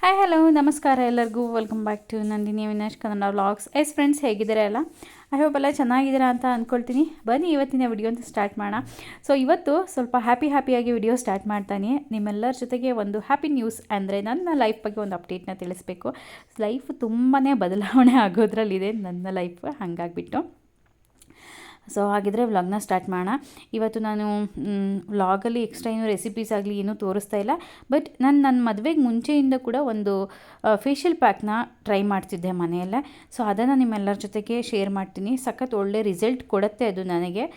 Hi hello ನಮಸ್ಕಾರ ಎಲ್ಲರಿಗೂ welcome back to Nandini Avinash Kannada vlogs. Friends ಹೇಗಿದ್ದೀರಾ ಎಲ್ಲ? ಐ ಹೋಪ್ ಎಲ್ಲ ಚೆನ್ನಾಗಿದ್ದೀರಾ ಅಂತ ಅಂದ್ಕೊಳ್ತೀನಿ. ಬನ್ನಿ ಇವತ್ತಿನ ವಿಡಿಯೋ ಅಂತ ಸ್ಟಾರ್ಟ್ ಮಾಡೋಣ. ಸೊ ಇವತ್ತು ಸ್ವಲ್ಪ ಹ್ಯಾಪಿಯಾಗಿ ವಿಡಿಯೋ ಸ್ಟಾರ್ಟ್ ಮಾಡ್ತಾನೆ. ನಿಮ್ಮೆಲ್ಲರ ಜೊತೆಗೆ ಒಂದು ಹ್ಯಾಪಿ ನ್ಯೂಸ್ ಅಂದರೆ ನನ್ನ ಲೈಫ್ ಬಗ್ಗೆ ಒಂದು ಅಪ್ಡೇಟ್ನ ತಿಳಿಸ್ಬೇಕು. ಲೈಫ್ ತುಂಬಾ ಬದಲಾವಣೆ ಆಗೋದ್ರಲ್ಲಿದೆ ನನ್ನ ಲೈಫ್, ಹಾಗಾಗಿಬಿಟ್ಟು. ಸೊ ಹಾಗಿದ್ರೆ ವ್ಲಾಗ್ನ ಸ್ಟಾರ್ಟ್ ಮಾಡೋಣ. ಇವತ್ತು ನಾನು ವ್ಲಾಗಲ್ಲಿ ಎಕ್ಸ್ಟ್ರಾ ಏನೂ ರೆಸಿಪೀಸ್ ಆಗಲಿ ಏನೂ ತೋರಿಸ್ತಾ ಇಲ್ಲ. ಬಟ್ ನನ್ನ ಮದುವೆಗೆ ಮುಂಚೆಯಿಂದ ಕೂಡ ಒಂದು ಫೇಶಿಯಲ್ ಪ್ಯಾಕ್ನ ಟ್ರೈ ಮಾಡ್ತಿದ್ದೆ ಮನೆಯಲ್ಲೇ. ಸೊ ಅದನ್ನು ನಿಮ್ಮೆಲ್ಲರ ಜೊತೆಗೆ ಶೇರ್ ಮಾಡ್ತೀನಿ. ಸಖತ್ ಒಳ್ಳೆ ರಿಸಲ್ಟ್ ಕೊಡುತ್ತೆ ಅದು ನನಗೆ.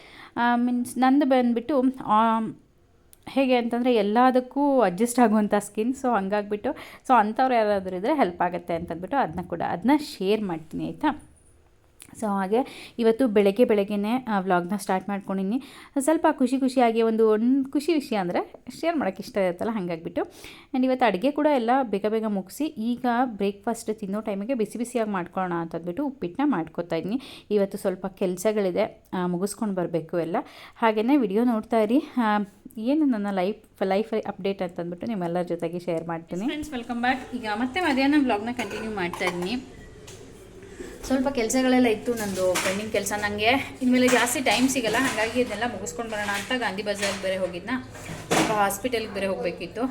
ಮೀನ್ಸ್ ನಂದು ಬಂದುಬಿಟ್ಟು ಹೇಗೆ ಅಂತಂದರೆ ಎಲ್ಲದಕ್ಕೂ ಅಡ್ಜಸ್ಟ್ ಆಗುವಂಥ ಸ್ಕಿನ್. ಸೊ ಹಂಗಾಗ್ಬಿಟ್ಟು ಅಂಥವ್ರು ಯಾರಾದರೂ ಇದ್ದರೆ ಹೆಲ್ಪ್ ಆಗುತ್ತೆ ಅಂತಂದ್ಬಿಟ್ಟು ಅದನ್ನ ಶೇರ್ ಮಾಡ್ತೀನಿ, ಆಯಿತಾ? ಸೊ ಹಾಗೆ ಇವತ್ತು ಬೆಳಗ್ಗೆನೇ ವ್ಲಾಗ್ನ ಸ್ಟಾರ್ಟ್ ಮಾಡ್ಕೊಂಡಿನಿ. ಸ್ವಲ್ಪ ಖುಷಿಯಾಗಿ ಒಂದು ಖುಷಿ ವಿಷಯ ಅಂದರೆ ಶೇರ್ ಮಾಡೋಕ್ಕೆ ಇಷ್ಟ ಇರುತ್ತಲ್ಲ, ಹಾಗಾಗಿಬಿಟ್ಟು. ಆ್ಯಂಡ್ ಇವತ್ತು ಅಡುಗೆ ಕೂಡ ಎಲ್ಲ ಬೇಗ ಮುಗಿಸಿ ಈಗ ಬ್ರೇಕ್ಫಾಸ್ಟ್ ತಿನ್ನೋ ಟೈಮಿಗೆ ಬಿಸಿಯಾಗಿ ಮಾಡ್ಕೊಳ್ಳೋಣ ಅಂತಂದ್ಬಿಟ್ಟು ಉಪ್ಪಿಟ್ಟನ್ನ ಮಾಡ್ಕೊತಾ ಇದ್ದೀನಿ. ಇವತ್ತು ಸ್ವಲ್ಪ ಕೆಲಸಗಳಿದೆ, ಮುಗಿಸ್ಕೊಂಡು ಬರಬೇಕು ಎಲ್ಲ. ಹಾಗೆಯೇ ವಿಡಿಯೋ ನೋಡ್ತಾ ಇರಿ. ಏನು ನನ್ನ ಲೈಫ್ ಅಪ್ಡೇಟ್ ಅಂತಂದ್ಬಿಟ್ಟು ನಿಮ್ಮೆಲ್ಲರ ಜೊತೆಗೆ ಶೇರ್ ಮಾಡ್ತೀನಿ. Friends, welcome back. ಈಗ ಮತ್ತೆ ಮಧ್ಯಾಹ್ನ ವ್ಲಾಗ್ನ ಕಂಟಿನ್ಯೂ ಮಾಡ್ತಾ ಇದ್ದೀನಿ. ಸ್ವಲ್ಪ ಕೆಲಸಗಳೆಲ್ಲ ಇತ್ತು ನಂದು, ಪೆಂಡಿಂಗ್ ಕೆಲಸ. ನನಗೆ ಇನ್ಮೇಲೆ ಜಾಸ್ತಿ ಟೈಮ್ ಸಿಗಲ್ಲ, ಹಾಗಾಗಿ ಇದನ್ನೆಲ್ಲ ಮುಗಿಸ್ಕೊಂಡು ಬರೋಣ ಅಂತ ಗಾಂಧಿ ಬಜಾರ್ಗೆ ಬೇರೆ ಹೋಗಿದ್ನ. ಸ್ವಲ್ಪ ಹಾಸ್ಪಿಟಲ್ಗೆ ಬೇರೆ ಹೋಗಬೇಕಿತ್ತು.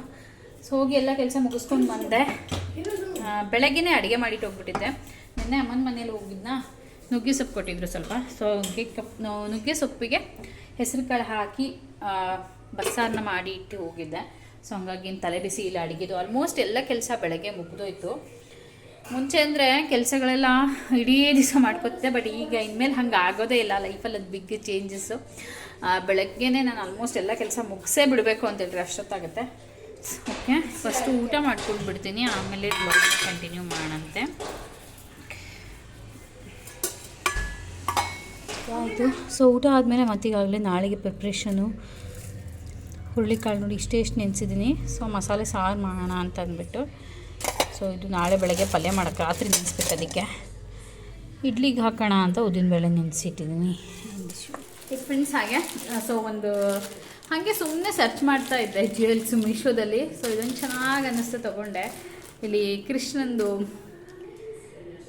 ಸೊ ಹೋಗಿ ಎಲ್ಲ ಕೆಲಸ ಮುಗಿಸ್ಕೊಂಡು ಬಂದೆ. ಬೆಳಗ್ಗೆನೇ ಅಡುಗೆ ಮಾಡಿಟ್ಟು ಹೋಗ್ಬಿಟ್ಟಿದ್ದೆ. ನಿನ್ನೆ ಅಮ್ಮನ ಮನೇಲಿ ಹೋಗಿದ್ನ, ನುಗ್ಗೆ ಸೊಪ್ಪು ಕೊಟ್ಟಿದ್ರು ಸ್ವಲ್ಪ. ಸೊ ನುಗ್ಗೆ ಸೊಪ್ಪಿಗೆ ಹೆಸರು ಕಾಳು ಹಾಕಿ ಬಸ್ಸಾರನ್ನ ಮಾಡಿ ಇಟ್ಟು ಹೋಗಿದ್ದೆ. ಸೊ ಹಂಗಾಗಿ ತಲೆ ಬಿಸಿ ಇಲ್ಲ ಅಡುಗೆದು. ಆಲ್ಮೋಸ್ಟ್ ಎಲ್ಲ ಕೆಲಸ ಬೆಳಗ್ಗೆ ಮುಗಿದೋಯ್ತು. ಮುಂಚೆ ಅಂದರೆ ಕೆಲಸಗಳೆಲ್ಲ ಇಡೀ ದಿವಸ ಮಾಡ್ಕೊತಿದ್ದೆ. ಬಟ್ ಈಗ ಇನ್ಮೇಲೆ ಹಂಗೆ ಆಗೋದೇ ಇಲ್ಲ ಲೈಫಲ್ಲಿ. ಅದು ಬಿಗ್ ಚೇಂಜಸ್ಸು. ಬೆಳಗ್ಗೆನೇ ನಾನು ಆಲ್ಮೋಸ್ಟ್ ಎಲ್ಲ ಕೆಲಸ ಮುಗಿಸೇ ಬಿಡಬೇಕು ಅಂತೇಳಿ ಅಷ್ಟೊತ್ತಾಗುತ್ತೆ. ಓಕೆ, ಫಸ್ಟು ಊಟ ಮಾಡ್ಕೊಂಡು ಬಿಡ್ತೀನಿ, ಆಮೇಲೆ ಬ್ಲಾಗ್ನ ಕಂಟಿನ್ಯೂ ಮಾಡೋಣಂತೆ. ಆಯಿತು. ಸೊ ಊಟ ಆದಮೇಲೆ ಮತ್ತೀಗಾಗಲೇ ನಾಳೆಗೆ ಪ್ರಿಪ್ರೇಷನು. ಹುರುಳಿಕಾಳು ನೋಡಿ ಇಷ್ಟೇ ನೆನೆಸಿದ್ದೀನಿ. ಸೊ ಮಸಾಲೆ ಸಾರು ಮಾಡೋಣ ಅಂತ ಅಂದ್ಬಿಟ್ಟು. ಸೊ ಇದು ನಾಳೆ ಬೆಳಗ್ಗೆ ಪಲ್ಯ ಮಾಡೋಕ್ಕೆ ರಾತ್ರಿ ನೆನೆಸ್ಬೇಕು. ಅದಕ್ಕೆ ಇಡ್ಲಿಗೆ ಹಾಕೋಣ ಅಂತ ಉದ್ದಿನಬೇಳೆ ನೆನೆಸಿಟ್ಟಿದ್ದೀನಿ. ಫ್ರೆಂಡ್ಸ್, ಹಾಗೆ ಹಾಗೆ ಸುಮ್ಮನೆ ಸರ್ಚ್ ಮಾಡ್ತಾ ಇದ್ದೆ ಜ್ಯುವೆಲ್ಸ್ ಮೀಶೋದಲ್ಲಿ. ಸೊ ಇದೊಂದು ಚೆನ್ನಾಗಿ ಅನ್ನಿಸ್ತು, ತೊಗೊಂಡೆ. ಇಲ್ಲಿ ಕೃಷ್ಣಂದು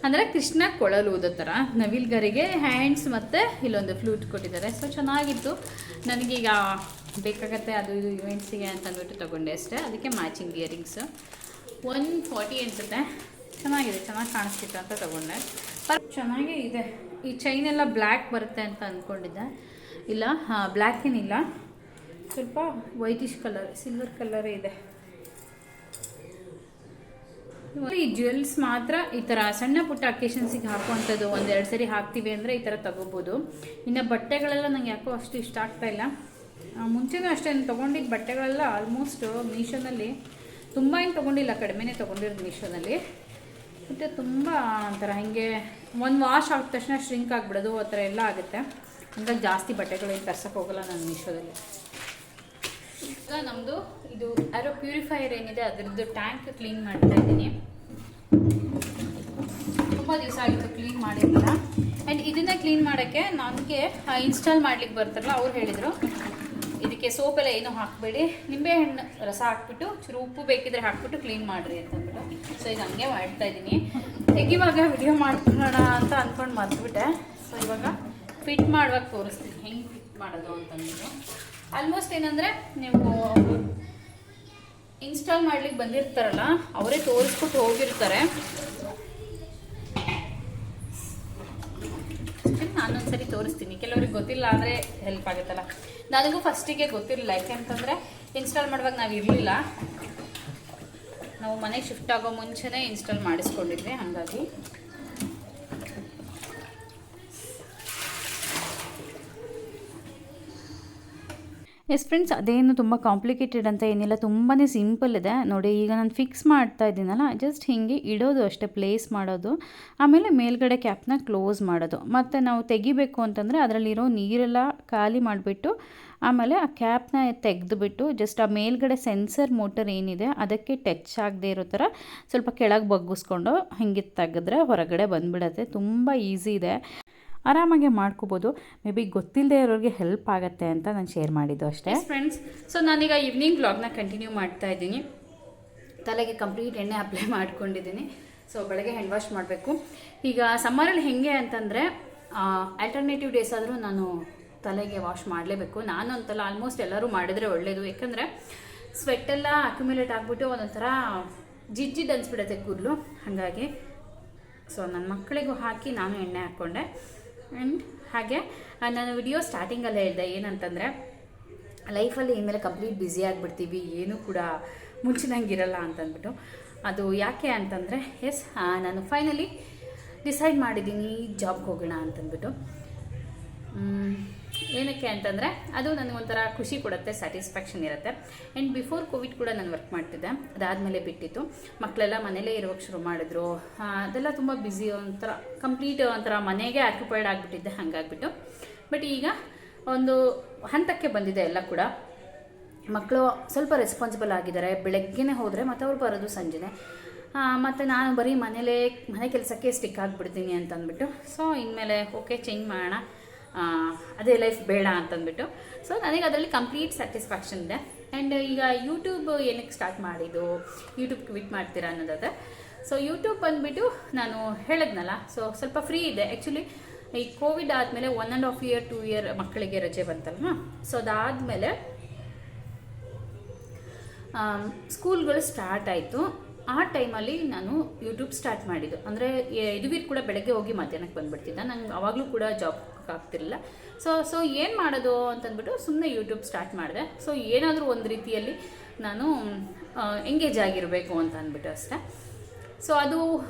ಅಂದರೆ ಕೃಷ್ಣ ಕೊಳಲು ಊದೋ ಥರ ನವಿಲ್ಗರಿಗೆ ಹ್ಯಾಂಡ್ಸ್ ಮತ್ತು ಇಲ್ಲೊಂದು ಫ್ಲೂಟ್ ಕೊಟ್ಟಿದ್ದಾರೆ. ಸೊ ಚೆನ್ನಾಗಿತ್ತು. ನನಗೀಗ ಬೇಕಾಗತ್ತೆ ಅದು ಇದು ಇವೆಂಟ್ಸಿಗೆ ಅಂತ ಅಂದ್ಬಿಟ್ಟು ತೊಗೊಂಡೆ ಅಷ್ಟೇ. ಅದಕ್ಕೆ ಮ್ಯಾಚಿಂಗ್ ಇಯರಿಂಗ್ಸು 140 ಅನಿಸುತ್ತೆ. ಚೆನ್ನಾಗಿದೆ, ಚೆನ್ನಾಗಿ ಕಾಣಿಸ್ತಿತ್ತು ಅಂತ ತೊಗೊಂಡೆ. ಚೆನ್ನಾಗೇ ಇದೆ. ಈ ಚೈನ್ ಎಲ್ಲ ಬ್ಲ್ಯಾಕ್ ಬರುತ್ತೆ ಅಂತ ಅಂದ್ಕೊಂಡಿದ್ದೆ. ಇಲ್ಲ, ಬ್ಲ್ಯಾಕ್ ಏನಿಲ್ಲ, ಸ್ವಲ್ಪ ವೈಟಿಶ್ ಕಲರ್, ಸಿಲ್ವರ್ ಕಲರೇ ಇದೆ. ಈ ಜ್ಯುವೆಲ್ಸ್ ಮಾತ್ರ ಈ ಥರ ಸಣ್ಣ ಪುಟ್ಟ ಅಕೇಶನ್ಸಿಗೆ ಹಾಕುವಂಥದ್ದು. 1-2 ಸರಿ ಹಾಕ್ತೀವಿ ಅಂದರೆ ಈ ಥರ ತೊಗೋಬೋದು. ಇನ್ನು ಬಟ್ಟೆಗಳೆಲ್ಲ ನಂಗೆ ಯಾಕೋ ಅಷ್ಟು ಇಷ್ಟ ಆಗ್ತಾ ಇಲ್ಲ. ಮುಂಚೆನೂ ಅಷ್ಟೇ ತೊಗೊಂಡಿದ್ದ ಬಟ್ಟೆಗಳೆಲ್ಲ ಆಲ್ಮೋಸ್ಟ್ ಮೀಶೋನಲ್ಲಿ ತುಂಬ ಏನು ತೊಗೊಂಡಿಲ್ಲ, ಕಡಿಮೆನೇ ತೊಗೊಂಡಿರೋದು ಮೀಶೋನಲ್ಲಿ. ಮತ್ತು ತುಂಬ ಒಂಥರ ಹಾಗೆ ಒಂದು ವಾಶ್ ಆಗಿದ ತಕ್ಷಣ ಶ್ರಿಂಕ್ ಆಗಿಬಿಡೋದು, ಆ ಥರ ಎಲ್ಲ ಆಗುತ್ತೆ. ಹಂಗಾಗಿ ಜಾಸ್ತಿ ಬಟ್ಟೆಗಳೇನು ತರ್ಸೋಕ್ಕೆ ಹೋಗೋಲ್ಲ ನಾನು ಮೀಶೋದಲ್ಲಿ. ಈಗ ನಮ್ಮದು ಇದು ಆರೋ ಪ್ಯೂರಿಫೈಯರ್ ಏನಿದೆ ಅದರದ್ದು ಟ್ಯಾಂಕ್ ಕ್ಲೀನ್ ಮಾಡ್ತಾ ಇದ್ದೀನಿ. ತುಂಬ ದಿವಸ ಆಗಿತ್ತು ಕ್ಲೀನ್ ಮಾಡಿರಲಿಲ್ಲ. ಆ್ಯಂಡ್ ಇದನ್ನು ಕ್ಲೀನ್ ಮಾಡೋಕ್ಕೆ ನನಗೆ ಇನ್ಸ್ಟಾಲ್ ಮಾಡ್ಲಿಕ್ಕೆ ಬರ್ತಾರಲ್ಲ, ಅವ್ರು ಹೇಳಿದರು ಇದಕ್ಕೆ ಸೋಪೆಲ್ಲ ಏನೂ ಹಾಕಬೇಡಿ, ನಿಂಬೆಹಣ್ಣು ರಸ ಹಾಕ್ಬಿಟ್ಟು ಚೂರು ಉಪ್ಪು ಬೇಕಿದ್ರೆ ಹಾಕ್ಬಿಟ್ಟು ಕ್ಲೀನ್ ಮಾಡಿರಿ ಅಂತಂದ್ಬಿಟ್ಟು. ಸೊ ಈಗ ಹಂಗೆ ಮಾಡ್ತಾ ಇದ್ದೀನಿ. ಇವಾಗ ವಿಡಿಯೋ ಮಾಡ್ಕೊಳ್ಳೋಣ ಅಂತ ಅಂದ್ಕೊಂಡು ಮರ್ತ್ಬಿಟ್ಟೆ. ಸೊ ಇವಾಗ ಫಿಟ್ ಮಾಡುವಾಗ ತೋರಿಸ್ತೀನಿ ಹೆಂಗೆ ಫಿಟ್ ಮಾಡೋದು ಅಂತಂದ್ಬಿಟ್ಟು. ಆಲ್ಮೋಸ್ಟ್ ಏನಂದರೆ ನೀವು ಇನ್ಸ್ಟಾಲ್ ಮಾಡ್ಲಿಕ್ಕೆ ಬಂದಿರ್ತಾರಲ್ಲ ಅವರೇ ತೋರಿಸ್ಬಿಟ್ಟು ಹೋಗಿರ್ತಾರೆ. ನಾನೊಂದ್ಸರಿ ತೋರಿಸ್ತೀನಿ, ಕೆಲವ್ರಿಗೆ ಗೊತ್ತಿಲ್ಲ ಆದರೆ ಹೆಲ್ಪ್ ಆಗುತ್ತಲ್ಲ. ನನಗೂ ಫಸ್ಟಿಗೆ ಗೊತ್ತಿರಲಿಲ್ಲ, ಯಾಕೆಂತಂದರೆ ಇನ್ಸ್ಟಾಲ್ ಮಾಡುವಾಗ ನಾವು ಇರಲಿಲ್ಲ. ನಾವು ಮನೆಗೆ ಶಿಫ್ಟ್ ಆಗೋ ಮುಂಚೆನೇ ಇನ್ಸ್ಟಾಲ್ ಮಾಡಿಸ್ಕೊಂಡಿದ್ವಿ, ಹಾಗಾಗಿ. ಫ್ರೆಂಡ್ಸ್, ಅದೇನು ತುಂಬ ಕಾಂಪ್ಲಿಕೇಟೆಡ್ ಅಂತ ಏನಿಲ್ಲ, ತುಂಬಾ ಸಿಂಪಲ್ ಇದೆ ನೋಡಿ. ಈಗ ನಾನು ಫಿಕ್ಸ್ ಮಾಡ್ತಾ ಇದ್ದೀನಲ್ಲ, ಜಸ್ಟ್ ಹೀಗೆ ಇಡೋದು ಅಷ್ಟೇ, ಪ್ಲೇಸ್ ಮಾಡೋದು. ಆಮೇಲೆ ಮೇಲ್ಗಡೆ ಕ್ಯಾಪ್ನ ಕ್ಲೋಸ್ ಮಾಡೋದು. ಮತ್ತು ನಾವು ತೆಗಿಬೇಕು ಅಂತಂದರೆ ಅದರಲ್ಲಿರೋ ನೀರೆಲ್ಲ ಖಾಲಿ ಮಾಡಿಬಿಟ್ಟು ಆಮೇಲೆ ಆ ಕ್ಯಾಪ್ನ ತೆಗೆದುಬಿಟ್ಟು ಜಸ್ಟ್ ಆ ಮೇಲ್ಗಡೆ ಸೆನ್ಸರ್ ಮೋಟರ್ ಏನಿದೆ ಅದಕ್ಕೆ ಟಚ್ ಆಗದೆ ಇರೋ ಥರ ಸ್ವಲ್ಪ ಕೆಳಗೆ ಬಗ್ಗಿಸ್ಕೊಂಡು ಹಿಂಗೆ ತೆಗೆದ್ರೆ ಹೊರಗಡೆ ಬಂದುಬಿಡತ್ತೆ. ತುಂಬ ಈಸಿ ಇದೆ, ಆರಾಮಾಗಿ ಮಾಡ್ಕೋಬೋದು. ಮೇ ಬಿ ಗೊತ್ತಿಲ್ಲದೆ ಇರೋರಿಗೆ ಹೆಲ್ಪ್ ಆಗುತ್ತೆ ಅಂತ ನಾನು ಶೇರ್ ಮಾಡಿದ್ದು ಅಷ್ಟೇ. ಫ್ರೆಂಡ್ಸ್, ಸೊ ನಾನೀಗ ಈವ್ನಿಂಗ್ ವ್ಲಾಗ್ನ ಕಂಟಿನ್ಯೂ ಮಾಡ್ತಾ ಇದ್ದೀನಿ. ತಲೆಗೆ ಕಂಪ್ಲೀಟ್ ಎಣ್ಣೆ ಅಪ್ಲೈ ಮಾಡ್ಕೊಂಡಿದ್ದೀನಿ. ಸೊ ಬೆಳಗ್ಗೆ ಹ್ಯಾಂಡ್ ವಾಶ್ ಮಾಡಬೇಕು. ಈಗ ಸಮ್ಮರಲ್ಲಿ ಹೆಂಗೆ ಅಂತಂದರೆ ಆಲ್ಟರ್ನೇಟಿವ್ ಡೇಸ್ ಆದರೂ ನಾನು ತಲೆಗೆ ವಾಶ್ ಮಾಡಲೇಬೇಕು. ನಾನು ಅಂತಲ್ಲ, ಆಲ್ಮೋಸ್ಟ್ ಎಲ್ಲರೂ ಮಾಡಿದ್ರೆ ಒಳ್ಳೆಯದು. ಯಾಕಂದರೆ ಸ್ವೆಟ್ಟೆಲ್ಲ ಅಕ್ಯುಮುಲೇಟ್ ಆಗಿಬಿಟ್ಟು ಒಂದೊಂಥರ ಜಿಡ್ಜಿಡ್ ಅನಿಸ್ಬಿಡುತ್ತೆ ಕೂದಲು. ಹಾಗಾಗಿ ಸೊ ನನ್ನ ಮಕ್ಕಳಿಗೂ ಹಾಕಿ ನಾನು ಎಣ್ಣೆ ಹಾಕ್ಕೊಂಡೆ. ಆ್ಯಂಡ್ ಹಾಗೆ ನಾನು ವಿಡಿಯೋ ಸ್ಟಾರ್ಟಿಂಗಲ್ಲೇ ಹೇಳಿದೆ ಏನಂತಂದರೆ ಲೈಫಲ್ಲಿ ಇನ್ಮೇಲೆ ಕಂಪ್ಲೀಟ್ ಬ್ಯುಸಿ ಆಗಿಬಿಡ್ತೀವಿ, ಏನೂ ಕೂಡ ಮುಂಚಿನಂಗಿರಲ್ಲ ಅಂತಂದ್ಬಿಟ್ಟು. ಅದು ಯಾಕೆ ಅಂತಂದರೆ ನಾನು ಫೈನಲಿ ಡಿಸೈಡ್ ಮಾಡಿದ್ದೀನಿ ಜಾಬ್ಗೆ ಹೋಗೋಣ ಅಂತಂದ್ಬಿಟ್ಟು. ಏನಕ್ಕೆ ಅಂತಂದರೆ ಅದು ನನಗೊಂಥರ ಖುಷಿ ಕೊಡುತ್ತೆ, ಸ್ಯಾಟಿಸ್ಫ್ಯಾಕ್ಷನ್ ಇರುತ್ತೆ. ಆ್ಯಂಡ್ ಬಿಫೋರ್ ಕೋವಿಡ್ ಕೂಡ ನಾನು ವರ್ಕ್ ಮಾಡ್ತಿದ್ದೆ, ಅದಾದಮೇಲೆ ಬಿಟ್ಟಿತ್ತು. ಮಕ್ಕಳೆಲ್ಲ ಮನೇಲೇ ಇರೋಕ್ಕೆ ಶುರು ಮಾಡಿದ್ರು. ಅದೆಲ್ಲ ತುಂಬ ಬ್ಯುಸಿ, ಒಂಥರ ಕಂಪ್ಲೀಟ್ ಒಂಥರ ಮನೆಗೆ ಆಕ್ಯುಪೈಡ್ ಆಗಿಬಿಟ್ಟಿದ್ದೆ. ಹಾಗಾಗ್ಬಿಟ್ಟು ಬಟ್ ಈಗ ಒಂದು ಹಂತಕ್ಕೆ ಬಂದಿದೆ ಎಲ್ಲ ಕೂಡ. ಮಕ್ಕಳು ಸ್ವಲ್ಪ ರೆಸ್ಪಾನ್ಸಿಬಲ್ ಆಗಿದ್ದಾರೆ. ಬೆಳಗ್ಗೆನೇ ಹೋದರೆ ಮತ್ತು ಅವ್ರು ಬರೋದು ಸಂಜೆನೇ. ಮತ್ತು ನಾನು ಬರೀ ಮನೆ ಕೆಲಸಕ್ಕೆ ಸ್ಟಿಕ್ ಆಗಿಬಿಡ್ತೀನಿ ಅಂತಂದ್ಬಿಟ್ಟು ಸೊ ಇನ್ಮೇಲೆ ಓಕೆ ಚೇಂಜ್ ಮಾಡೋಣ, ಅದೇ ಲೈಫ್ ಬೇಡ ಅಂತಂದ್ಬಿಟ್ಟು. ಸೊ ನನಗೆ ಅದರಲ್ಲಿ ಕಂಪ್ಲೀಟ್ ಸ್ಯಾಟಿಸ್ಫ್ಯಾಕ್ಷನ್ ಇದೆ. ಆ್ಯಂಡ್ ಈಗ ಯೂಟ್ಯೂಬ್ ಏನಕ್ಕೆ ಸ್ಟಾರ್ಟ್ ಮಾಡಿದ್ದು, ಯೂಟ್ಯೂಬ್ ಕ್ವಿಟ್ ಮಾಡ್ತೀರಾ ಅನ್ನೋದಾದರೆ, ಸೊ ಯೂಟ್ಯೂಬ್ ಬಂದುಬಿಟ್ಟು ನಾನು ಹೇಳಿದ್ನಲ್ಲ, ಸೊ ಸ್ವಲ್ಪ ಫ್ರೀ ಇದೆ. ಆ್ಯಕ್ಚುಲಿ ಈ ಕೋವಿಡ್ ಆದಮೇಲೆ 1.5 ಇಯರ್ 2 ಇಯರ್ ಮಕ್ಕಳಿಗೆ ರಜೆ ಬಂತಲ್ವ. ಸೊ ಅದಾದಮೇಲೆ ಸ್ಕೂಲ್ಗಳು ಸ್ಟಾರ್ಟ್ ಆಯಿತು. ಆ ಟೈಮಲ್ಲಿ ನಾನು ಯೂಟ್ಯೂಬ್ ಸ್ಟಾರ್ಟ್ ಮಾಡಿದ್ದು. ಅಂದರೆ ಯದುವೀರ್ ಕೂಡ ಬೆಳಗ್ಗೆ ಹೋಗಿ ಮಧ್ಯಾಹ್ನಕ್ಕೆ ಬಂದುಬಿಡ್ತಿದ್ದ. ನಂಗೆ ಆವಾಗಲೂ ಕೂಡ ಜಾಬ್ ಆಗ್ತಿರಲಿಲ್ಲ. ಸೊ ಏನು ಮಾಡೋದು ಅಂತಂದ್ಬಿಟ್ಟು ಸುಮ್ಮನೆ ಯೂಟ್ಯೂಬ್ ಸ್ಟಾರ್ಟ್ ಮಾಡಿದೆ. ಸೊ ಏನಾದರೂ ಒಂದು ರೀತಿಯಲ್ಲಿ ನಾನು ಎಂಗೇಜ್ ಆಗಿರಬೇಕು ಅಂತ ಅಂದ್ಬಿಟ್ಟು ಅಷ್ಟೇ. ಸೊ ಅದು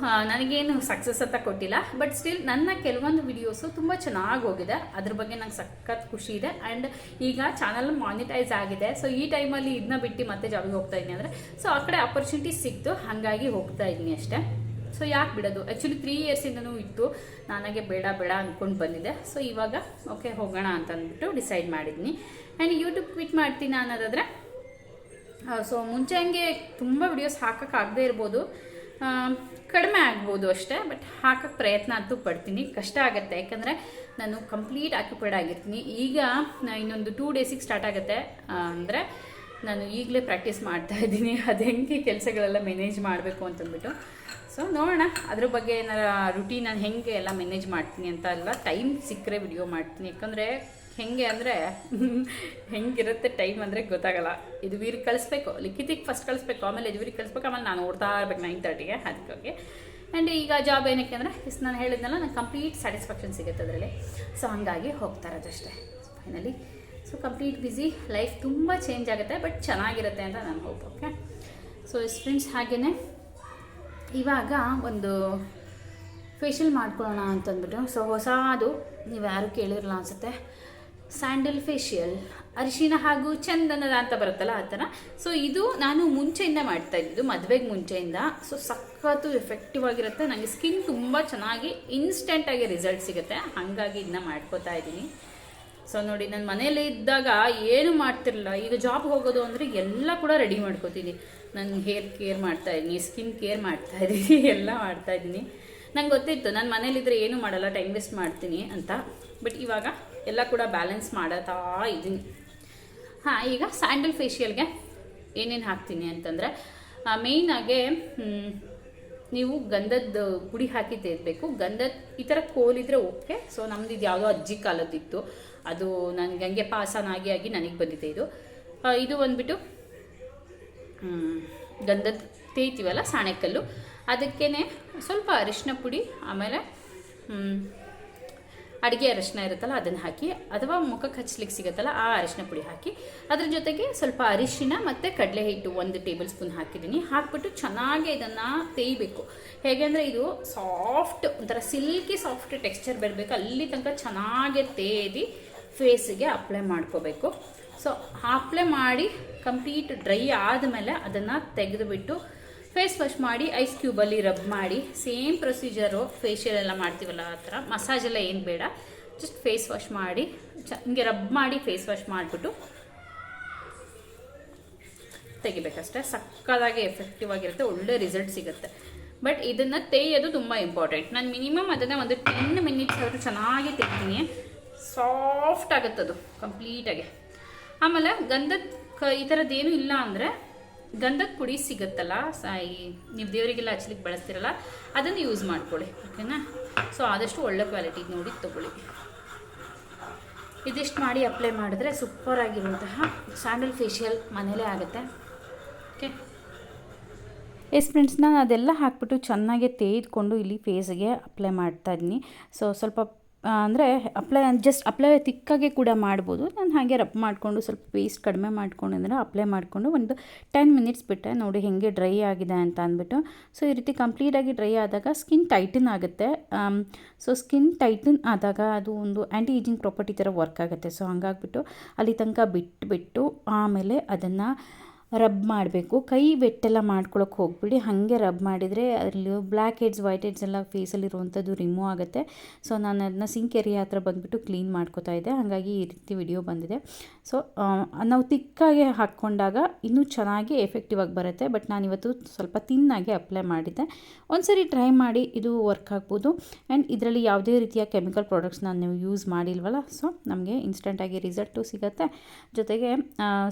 ನನಗೇನು ಸಕ್ಸಸ್ ಅಂತ ಕೊಟ್ಟಿಲ್ಲ, ಬಟ್ ಸ್ಟಿಲ್ ನನ್ನ ಕೆಲವೊಂದು ವಿಡಿಯೋಸು ತುಂಬ ಚೆನ್ನಾಗಿ ಹೋಗಿದೆ. ಅದ್ರ ಬಗ್ಗೆ ನಂಗೆ ಸಖತ್ ಖುಷಿ ಇದೆ. ಆ್ಯಂಡ್ ಈಗ ಚಾನಲ್ ಮಾನಿಟೈಸ್ ಆಗಿದೆ. ಸೊ ಈ ಟೈಮಲ್ಲಿ ಇದನ್ನ ಬಿಟ್ಟು ಮತ್ತೆ ಜಾಬಿಗೆ ಹೋಗ್ತಾ ಇದ್ದೀನಿ ಅಂದರೆ ಸೊ ಆ ಕಡೆ ಆಪರ್ಚುನಿಟಿ ಸಿಕ್ತು, ಹಾಗಾಗಿ ಹೋಗ್ತಾ ಇದ್ದೀನಿ ಅಷ್ಟೇ. ಸೊ ಯಾಕೆ ಬಿಡೋದು, ಆ್ಯಕ್ಚುಲಿ 3 ಇಯರ್ಸಿಂದನೂ ಇತ್ತು, ನನಗೆ ಬೇಡ ಅಂದ್ಕೊಂಡು ಬಂದಿದೆ. ಸೊ ಇವಾಗ ಓಕೆ ಹೋಗೋಣ ಅಂತ ಅಂದ್ಬಿಟ್ಟು ಡಿಸೈಡ್ ಮಾಡಿದ್ದೀನಿ. ಆ್ಯಂಡ್ ಯೂಟ್ಯೂಬ್ ಕ್ವಿಟ್ ಮಾಡ್ತೀನಿ ಅನ್ನೋದಾದರೆ ಸೊ ಮುಂಚೆ ಹಂಗೆ ತುಂಬ ವಿಡಿಯೋಸ್ ಹಾಕೋಕ್ಕಾಗದೇ ಇರ್ಬೋದು, ಕಡಿಮೆ ಆಗ್ಬೋದು ಅಷ್ಟೇ. ಬಟ್ ಹಾಕೋಕ್ಕೆ ಪ್ರಯತ್ನ ಅಂತೂ ಪಡ್ತೀನಿ. ಕಷ್ಟ ಆಗುತ್ತೆ, ಯಾಕಂದರೆ ನಾನು ಕಂಪ್ಲೀಟ್ ಆಕ್ಯುಪೈಡ್ ಆಗಿರ್ತೀನಿ. ಈಗ ಇನ್ನೊಂದು 2 ಡೇಸಿಗೆ ಸ್ಟಾರ್ಟ್ ಆಗುತ್ತೆ ಅಂದರೆ ನಾನು ಈಗಲೇ ಪ್ರಾಕ್ಟೀಸ್ ಮಾಡ್ತಾ ಇದ್ದೀನಿ ಅದು ಹೆಂಗೆ ಕೆಲಸಗಳೆಲ್ಲ ಮ್ಯಾನೇಜ್ ಮಾಡಬೇಕು ಅಂತಂದ್ಬಿಟ್ಟು. ಸೊ ನೋಡೋಣ ಅದ್ರ ಬಗ್ಗೆ ಏನಾರ ರುಟೀನ್ ನಾನು ಹೆಂಗೆ ಎಲ್ಲ ಮ್ಯಾನೇಜ್ ಮಾಡ್ತೀನಿ ಅಂತ ಎಲ್ಲ ಟೈಮ್ ಸಿಕ್ಕರೆ ವಿಡಿಯೋ ಮಾಡ್ತೀನಿ. ಯಾಕಂದರೆ ಹೆಂಗೆ ಅಂದರೆ ಹೆಂಗಿರುತ್ತೆ ಟೈಮ್ ಅಂದರೆ ಗೊತ್ತಾಗಲ್ಲ. ಇದು ವೀರಿಗೆ ಕಳಿಸ್ಬೇಕು, ಲಿಖಿತಿಗೆ ಫಸ್ಟ್ ಕಳಿಸ್ಬೇಕು, ಆಮೇಲೆ ಇದು ವೀರಿಗೆ ಕಳಿಸ್ಬೇಕು, ಆಮೇಲೆ ನಾನು ಓಡ್ತಾ ಇರ್ಬೇಕು 9:30ಗೆ ಅದಕ್ಕೆ. ಆ್ಯಂಡ್ ಈಗ ಜಾಬ್ ಏನಕ್ಕೆ ಅಂದರೆ ನಾನು ಹೇಳಿದ್ನಲ್ಲ, ನಂಗೆ ಕಂಪ್ಲೀಟ್ ಸ್ಯಾಟಿಸ್ಫ್ಯಾಕ್ಷನ್ ಸಿಗುತ್ತೆ ಅದರಲ್ಲಿ. ಸೊ ಹಾಗಾಗಿ ಹೋಗ್ತಾ ಇರೋದಷ್ಟೇ finally. So complete busy life, ತುಂಬ ಚೇಂಜ್ ಆಗುತ್ತೆ, ಬಟ್ ಚೆನ್ನಾಗಿರುತ್ತೆ ಅಂತ ನಾನು ಹೋಪ್. ಓಕೆ ಸೊ ಫ್ರೆಂಡ್ಸ್, ಹಾಗೆಯೇ ಇವಾಗ ಒಂದು ಫೇಶಿಯಲ್ ಮಾಡ್ಕೊಳ್ಳೋಣ ಅಂತಂದ್ಬಿಟ್ಟು. ಸೊ ಹೊಸದು ನೀವು ಯಾರು ಕೇಳಿರಲ್ಲ ಅನಿಸುತ್ತೆ, ಸ್ಯಾಂಡಲ್ ಫೇಶಿಯಲ್, ಅರಿಶಿನ ಹಾಗೂ ಚಂದನದ ಅಂತ ಬರುತ್ತಲ್ಲ ಆ ಥರ. ಸೊ ಇದು ನಾನು ಮುಂಚೆಯಿಂದ ಮಾಡ್ತಾ ಇದ್ದಿದ್ದು, ಮದುವೆಗೆ ಮುಂಚೆಯಿಂದ. ಸೊ ಸಖತ್ತು ಎಫೆಕ್ಟಿವ್ ಆಗಿರುತ್ತೆ, ನನಗೆ ಸ್ಕಿನ್ ತುಂಬ ಚೆನ್ನಾಗಿ ಇನ್ಸ್ಟೆಂಟಾಗಿ ರಿಸಲ್ಟ್ ಸಿಗುತ್ತೆ, ಹಾಗಾಗಿ ಇದನ್ನ ಮಾಡ್ಕೋತಾ ಇದ್ದೀನಿ. ಸೊ ನೋಡಿ, ನಾನು ಮನೇಲಿ ಇದ್ದಾಗ ಏನು ಮಾಡ್ತಿರಲಿಲ್ಲ. ಈಗ ಜಾಬ್ ಹೋಗೋದು ಅಂದರೆ ಎಲ್ಲ ಕೂಡ ರೆಡಿ ಮಾಡ್ಕೋತೀನಿ. ನಾನು ಹೇರ್ ಕೇರ್ ಮಾಡ್ತಾಯಿದ್ದೀನಿ, ಸ್ಕಿನ್ ಕೇರ್ ಮಾಡ್ತಾಯಿದ್ದೀನಿ, ಎಲ್ಲ ಮಾಡ್ತಾಯಿದ್ದೀನಿ. ನಂಗೆ ಗೊತ್ತಿತ್ತು ನಾನು ಮನೇಲಿದ್ದರೆ ಏನೂ ಮಾಡಲ್ಲ, ಟೈಮ್ ವೇಸ್ಟ್ ಮಾಡ್ತೀನಿ ಅಂತ. ಬಟ್ ಇವಾಗ ಎಲ್ಲ ಕೂಡ ಬ್ಯಾಲೆನ್ಸ್ ಮಾಡತಾ ಇದ್ದೀನಿ. ಈಗ ಸ್ಯಾಂಡಲ್ ಫೇಶಿಯಲ್ಗೆ ಏನೇನು ಹಾಕ್ತೀನಿ ಅಂತಂದರೆ ಮೇಯ್ನಾಗೆ ನೀವು ಗಂಧದ ಪುಡಿ ಹಾಕಿ ತೆಗೆದಬೇಕು. ಗಂಧದ ಈ ಥರ ಕೋಲಿದ್ರೆ ಓಕೆ. ಸೊ ನಮ್ದು ಇದು ಯಾವುದೋ ಅಜ್ಜಿ ಕಾಲದಿತ್ತು, ಅದು ನನಗೆ ಹಂಗೆ ಪಾಸನಾಗಿ ನನಗೆ ಬಂದಿದೆ. ಇದು ಬಂದುಬಿಟ್ಟು ಗಂಧದ ತೇಯ್ತೀವಲ್ಲ ಸಾಣೆಕಲ್ಲು, ಅದಕ್ಕೇ ಸ್ವಲ್ಪ ಅರಿಶಿನ ಪುಡಿ, ಆಮೇಲೆ ಅಡುಗೆ ಅರಿಶಿನ ಇರುತ್ತಲ್ಲ ಅದನ್ನು ಹಾಕಿ, ಅಥವಾ ಮುಖಕ್ಕೆ ಹಚ್ಚಲಿಕ್ಕೆ ಸಿಗುತ್ತಲ್ಲ ಆ ಅರಿಶಿನ ಪುಡಿ ಹಾಕಿ, ಅದ್ರ ಜೊತೆಗೆ ಸ್ವಲ್ಪ ಅರಿಶಿನ ಮತ್ತು ಕಡಲೆ ಹಿಟ್ಟು 1 ಟೇಬಲ್ ಸ್ಪೂನ್ ಹಾಕಿದ್ದೀನಿ. ಹಾಕ್ಬಿಟ್ಟು ಚೆನ್ನಾಗಿ ಇದನ್ನು ತೇಯಬೇಕು. ಹೇಗೆ ಅಂದರೆ ಇದು ಸಾಫ್ಟ್, ಒಂಥರ ಸಿಲ್ಕಿ ಸಾಫ್ಟ್ ಟೆಕ್ಸ್ಚರ್ ಬರಬೇಕು, ಅಲ್ಲಿ ತನಕ ಚೆನ್ನಾಗಿ ತೇದಿ ಫೇಸಿಗೆ ಅಪ್ಲೈ ಮಾಡ್ಕೋಬೇಕು. ಸೊ ಅಪ್ಲೈ ಮಾಡಿ ಕಂಪ್ಲೀಟ್ ಡ್ರೈ ಆದಮೇಲೆ ಅದನ್ನು ತೆಗೆದುಬಿಟ್ಟು ಫೇಸ್ ವಾಶ್ ಮಾಡಿ ಐಸ್ ಕ್ಯೂಬಲ್ಲಿ ರಬ್ ಮಾಡಿ, ಸೇಮ್ ಪ್ರೊಸೀಜರು ಫೇಶಿಯಲ್ ಎಲ್ಲ ಮಾಡ್ತೀವಲ್ಲ ಆ ಥರ. ಮಸಾಜೆಲ್ಲ ಏನು ಬೇಡ, ಜಸ್ಟ್ ಫೇಸ್ ವಾಶ್ ಮಾಡಿ ಹಿಂಗೆ ರಬ್ ಮಾಡಿ ಫೇಸ್ ವಾಶ್ ಮಾಡಿಬಿಟ್ಟು ತೆಗಿಬೇಕಷ್ಟೆ. ಸಕ್ಕದಾಗಿ ಎಫೆಕ್ಟಿವ್ ಆಗಿರುತ್ತೆ, ಒಳ್ಳೆ ರಿಸಲ್ಟ್ ಸಿಗುತ್ತೆ. ಬಟ್ ಇದನ್ನು ತೇಯೋದು ತುಂಬ ಇಂಪಾರ್ಟೆಂಟ್. ನಾನು ಮಿನಿಮಮ್ ಅದನ್ನು ಒಂದು 10 ಮಿನಿಟ್ಸ್ ಆದರೂ ಚೆನ್ನಾಗಿ ತೆಗ್ತೀನಿ, ಸಾಫ್ಟ್ ಆಗುತ್ತದು ಕಂಪ್ಲೀಟಾಗಿ. ಆಮೇಲೆ ಗಂಧದ ಈ ಥರದ್ದೇನು ಇಲ್ಲ ಅಂದರೆ ಗಂಧದ ಪುಡಿ ಸಿಗುತ್ತಲ್ಲ ನೀವು ದೇವರಿಗೆಲ್ಲ ಹಚ್ಲಿಕ್ಕೆ ಬಳಸ್ತಿರಲ್ಲ ಅದನ್ನು ಯೂಸ್ ಮಾಡ್ಕೊಳ್ಳಿ, ಓಕೆನಾ. ಸೊ ಆದಷ್ಟು ಒಳ್ಳೆ ಕ್ವಾಲಿಟಿ ನೋಡಿ ತೊಗೊಳ್ಳಿ. ಇದಿಷ್ಟು ಮಾಡಿ ಅಪ್ಲೈ ಮಾಡಿದ್ರೆ ಸೂಪರಾಗಿರುವಂತಹ ಸ್ಯಾಂಡಲ್ ಫೇಶಿಯಲ್ ಮನೇಲೇ ಆಗುತ್ತೆ. ಓಕೆ ಎಸ್ ಫ್ರೆಂಡ್ಸ್, ನಾನು ಅದೆಲ್ಲ ಹಾಕ್ಬಿಟ್ಟು ಚೆನ್ನಾಗಿ ತೆಗೆದುಕೊಂಡು ಇಲ್ಲಿ ಫೇಸ್ಗೆ ಅಪ್ಲೈ ಮಾಡ್ತಾಯಿದ್ದೀನಿ. ಸೊ ಸ್ವಲ್ಪ ಅಂದರೆ ಅಪ್ಲೈ ತಿಕ್ಕಾಗೆ ಕೂಡ ಮಾಡ್ಬೋದು. ನಾನು ಹಾಗೆ ರಬ್ ಮಾಡಿಕೊಂಡು ಸ್ವಲ್ಪ ಪೇಸ್ಟ್ ಕಡಿಮೆ ಮಾಡ್ಕೊಂಡ್ರೆ ಅಪ್ಲೈ ಮಾಡಿಕೊಂಡು ಒಂದು 10 ಮಿನಿಟ್ಸ್ ಬಿಟ್ಟೆ ನೋಡಿ ಹೇಗೆ ಡ್ರೈ ಆಗಿದೆ ಅಂತ ಅಂದ್ಬಿಟ್ಟು. ಸೊ ಈ ರೀತಿ ಕಂಪ್ಲೀಟಾಗಿ ಡ್ರೈ ಆದಾಗ ಸ್ಕಿನ್ ಟೈಟನ್ ಆಗುತ್ತೆ. ಸೊ ಸ್ಕಿನ್ ಟೈಟನ್ ಆದಾಗ ಅದು ಒಂದು ಆ್ಯಂಟಿ ಏಜಿಂಗ್ ಪ್ರಾಪರ್ಟಿ ಥರ ವರ್ಕ್ ಆಗುತ್ತೆ. ಸೊ ಹಂಗಾಗ್ಬಿಟ್ಟು ಅಲ್ಲಿ ತನಕ ಬಿಟ್ಟು ಆಮೇಲೆ ಅದನ್ನು ರಬ್ ಮಾಡಬೇಕು. ಕೈ ಬೆಟ್ಟೆಲ್ಲ ಮಾಡ್ಕೊಳಕ್ಕೆ ಹೋಗ್ಬಿಡಿ, ಹಾಗೆ ರಬ್ ಮಾಡಿದರೆ ಅದರಲ್ಲಿ ಬ್ಲ್ಯಾಕ್ ಹೆಡ್ಸ್ ವೈಟ್ ಹೆಡ್ಸ್ ಎಲ್ಲ ಫೇಸಲ್ಲಿರುವಂಥದ್ದು ರಿಮೂವ್ ಆಗುತ್ತೆ. ಸೊ ನಾನು ಅದನ್ನ ಸಿಂಕ್ ಏರಿಯಾ ಹತ್ರ ಬಂದುಬಿಟ್ಟು ಕ್ಲೀನ್ ಮಾಡ್ಕೋತಾ ಇದ್ದೆ, ಹಾಗಾಗಿ ಈ ರೀತಿ ವಿಡಿಯೋ ಬಂದಿದೆ. ಸೊ ನಾವು ತಿಕ್ಕಾಗಿ ಹಾಕ್ಕೊಂಡಾಗ ಇನ್ನೂ ಚೆನ್ನಾಗಿ ಎಫೆಕ್ಟಿವ್ ಆಗಿ ಬರುತ್ತೆ. ಬಟ್ ನಾನಿವತ್ತು ಸ್ವಲ್ಪ ತಿನ್ನಾಗಿ ಅಪ್ಲೈ ಮಾಡಿದ್ದೆ. ಒಂದ್ಸರಿ ಟ್ರೈ ಮಾಡಿ, ಇದು ವರ್ಕ್ ಆಗ್ಬೋದು. ಆ್ಯಂಡ್ ಇದರಲ್ಲಿ ಯಾವುದೇ ರೀತಿಯ ಕೆಮಿಕಲ್ ಪ್ರಾಡಕ್ಟ್ಸ್ನ ನೀವು ಯೂಸ್ ಮಾಡಿಲ್ವಲ್ಲ, ಸೊ ನಮಗೆ ಇನ್ಸ್ಟೆಂಟಾಗಿ ರಿಸಲ್ಟು ಸಿಗುತ್ತೆ. ಜೊತೆಗೆ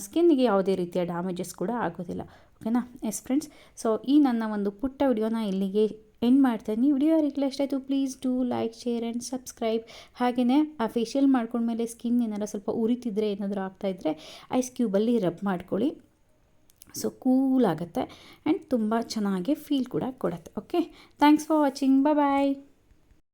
ಸ್ಕಿನ್ನಿಗೆ ಯಾವುದೇ ರೀತಿಯ ಡ್ಯಾಮೇಜಸ್ ಕೂಡ ಆಗೋದಿಲ್ಲ, ಓಕೆನಾ. ಎಸ್ ಫ್ರೆಂಡ್ಸ್, ಸೊ ಈ ನನ್ನ ಒಂದು ಪುಟ್ಟ ವಿಡಿಯೋನ ಇಲ್ಲಿಗೆ ಎಂಡ್ ಮಾಡ್ತಾಯಿದ್ದೀನಿ. ವಿಡಿಯೋ ಯಾರಿಗೆಲ್ಲ ಇಷ್ಟ ಆಯಿತು please do like, share and subscribe. ಹಾಗೆಯೇ ಆ ಫೇಶಿಯಲ್ ಮಾಡ್ಕೊಂಡ್ಮೇಲೆ ಸ್ಕಿನ್ ಏನಾರು ಸ್ವಲ್ಪ ಉರಿತಿದ್ರೆ ಏನಾದರೂ ಆಗ್ತಾಯಿದ್ರೆ ಐಸ್ ಕ್ಯೂಬಲ್ಲಿ ರಬ್ ಮಾಡ್ಕೊಳ್ಳಿ. ಸೊ ಕೂಲ್ ಆಗುತ್ತೆ ಆ್ಯಂಡ್ ತುಂಬ ಚೆನ್ನಾಗಿ ಫೀಲ್ ಕೂಡ ಕೊಡುತ್ತೆ. Okay, thanks for watching, bye.